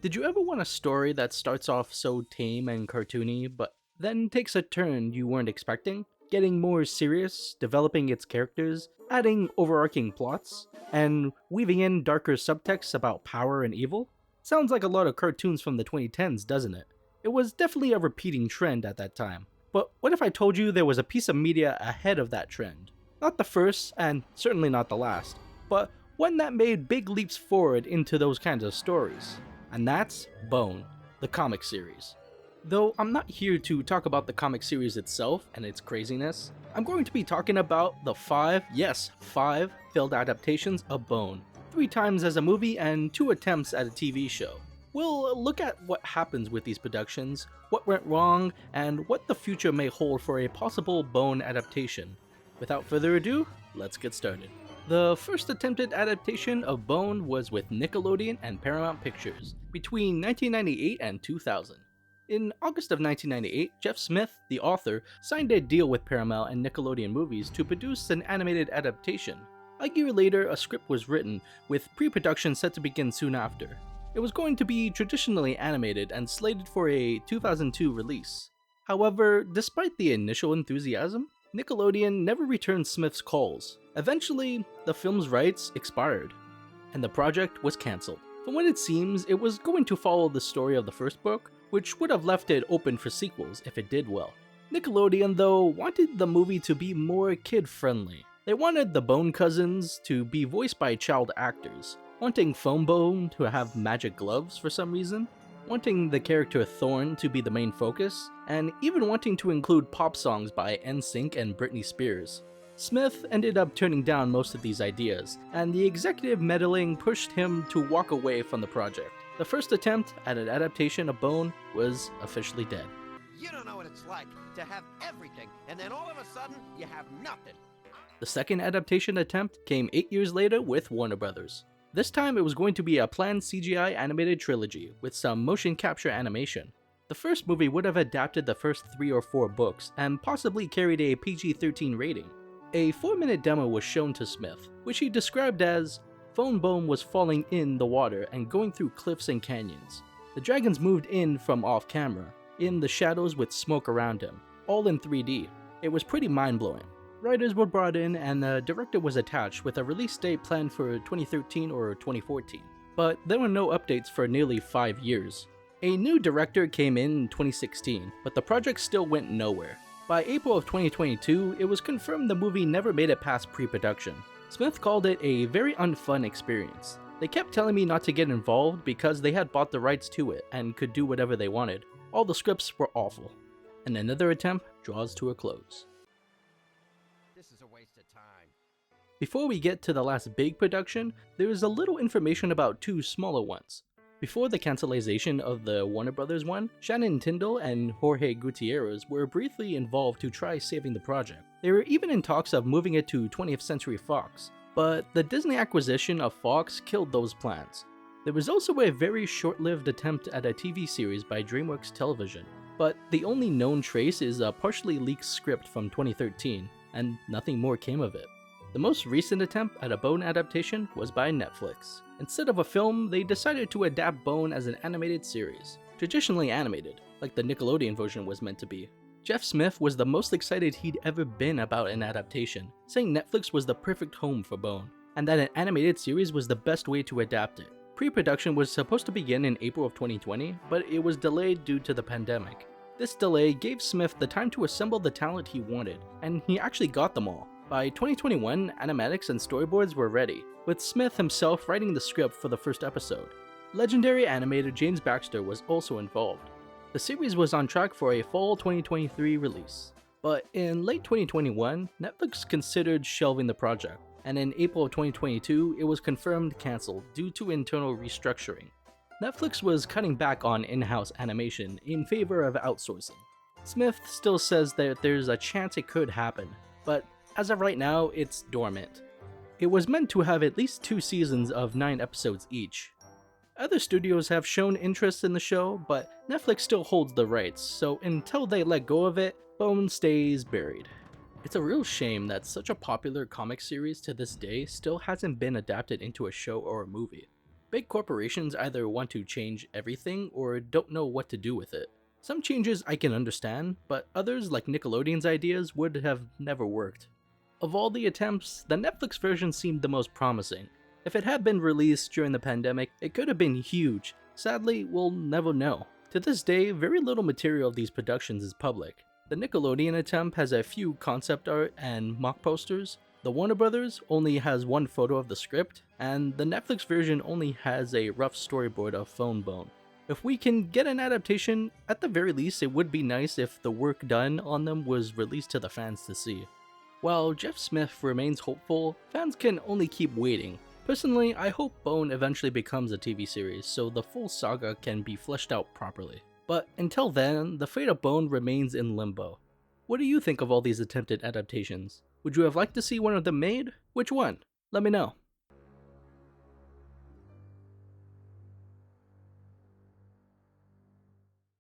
Did you ever want a story that starts off so tame and cartoony, but then takes a turn you weren't expecting? Getting more serious, developing its characters, adding overarching plots, and weaving in darker subtexts about power and evil? Sounds like a lot of cartoons from the 2010s, doesn't it? It was definitely a repeating trend at that time. But what if I told you there was a piece of media ahead of that trend? Not the first, and certainly not the last, but one that made big leaps forward into those kinds of stories. And that's Bone, the comic series. Though I'm not here to talk about the comic series itself and its craziness, I'm going to be talking about the five failed adaptations of Bone, 3 times as a movie and 2 attempts at a TV show. We'll look at what happens with these productions, what went wrong, and what the future may hold for a possible Bone adaptation. Without further ado, let's get started. The first attempted adaptation of Bone was with Nickelodeon and Paramount Pictures between 1998 and 2000. In August of 1998, Jeff Smith, the author, signed a deal with Paramount and Nickelodeon Movies to produce an animated adaptation. A year later, a script was written, with pre-production set to begin soon after. It was going to be traditionally animated and slated for a 2002 release. However, despite the initial enthusiasm, Nickelodeon never returned Smith's calls. Eventually, the film's rights expired, and the project was cancelled. From what it seems, it was going to follow the story of the first book, which would have left it open for sequels if it did well. Nickelodeon, though, wanted the movie to be more kid-friendly. They wanted the Bone Cousins to be voiced by child actors, wanting Phone Bone to have magic gloves for some reason, wanting the character Thorn to be the main focus, and even wanting to include pop songs by NSYNC and Britney Spears. Smith ended up turning down most of these ideas, and the executive meddling pushed him to walk away from the project. The first attempt at an adaptation of Bone was officially dead. You don't know what it's like to have everything, and then all of a sudden, you have nothing. The second adaptation attempt came 8 years later with Warner Brothers. This time it was going to be a planned CGI animated trilogy with some motion capture animation. The first movie would have adapted the first 3 or 4 books and possibly carried a PG-13 rating. A 4-minute demo was shown to Smith, which he described as, "Phone Bone was falling in the water and going through cliffs and canyons. The dragons moved in from off camera, in the shadows with smoke around him, all in 3D. It was pretty mind-blowing." Writers were brought in and the director was attached with a release date planned for 2013 or 2014. But there were no updates for nearly 5 years. A new director came in 2016, but the project still went nowhere. By April of 2022, it was confirmed the movie never made it past pre-production. Smith called it a very unfun experience. "They kept telling me not to get involved because they had bought the rights to it and could do whatever they wanted. All the scripts were awful." And another attempt draws to a close. This is a waste of time. Before we get to the last big production, there is a little information about 2 smaller ones. Before the cancellation of the Warner Brothers one, Shannon Tyndall and Jorge Gutierrez were briefly involved to try saving the project. They were even in talks of moving it to 20th Century Fox, but the Disney acquisition of Fox killed those plans. There was also a very short-lived attempt at a TV series by DreamWorks Television, but the only known trace is a partially leaked script from 2013, and nothing more came of it. The most recent attempt at a Bone adaptation was by Netflix. Instead of a film, they decided to adapt Bone as an animated series, traditionally animated, like the Nickelodeon version was meant to be. Jeff Smith was the most excited he'd ever been about an adaptation, saying Netflix was the perfect home for Bone, and that an animated series was the best way to adapt it. Pre-production was supposed to begin in April of 2020, but it was delayed due to the pandemic. This delay gave Smith the time to assemble the talent he wanted, and he actually got them all. By 2021, animatics and storyboards were ready, with Smith himself writing the script for the first episode. Legendary animator James Baxter was also involved. The series was on track for a fall 2023 release. But in late 2021, Netflix considered shelving the project, and in April of 2022, it was confirmed cancelled due to internal restructuring. Netflix was cutting back on in-house animation in favor of outsourcing. Smith still says that there's a chance it could happen, but as of right now, it's dormant. It was meant to have at least 2 seasons of 9 episodes each. Other studios have shown interest in the show, but Netflix still holds the rights, so until they let go of it, Bone stays buried. It's a real shame that such a popular comic series to this day still hasn't been adapted into a show or a movie. Big corporations either want to change everything or don't know what to do with it. Some changes I can understand, but others, like Nickelodeon's ideas, would have never worked. Of all the attempts, the Netflix version seemed the most promising. If it had been released during the pandemic, it could have been huge. Sadly, we'll never know. To this day, very little material of these productions is public. The Nickelodeon attempt has a few concept art and mock posters. The Warner Brothers only has one photo of the script, and the Netflix version only has a rough storyboard of Phone Bone. If we can get an adaptation, at the very least it would be nice if the work done on them was released to the fans to see. While Jeff Smith remains hopeful, fans can only keep waiting. Personally, I hope Bone eventually becomes a TV series so the full saga can be fleshed out properly. But until then, the fate of Bone remains in limbo. What do you think of all these attempted adaptations? Would you have liked to see one of them made? Which one? Let me know.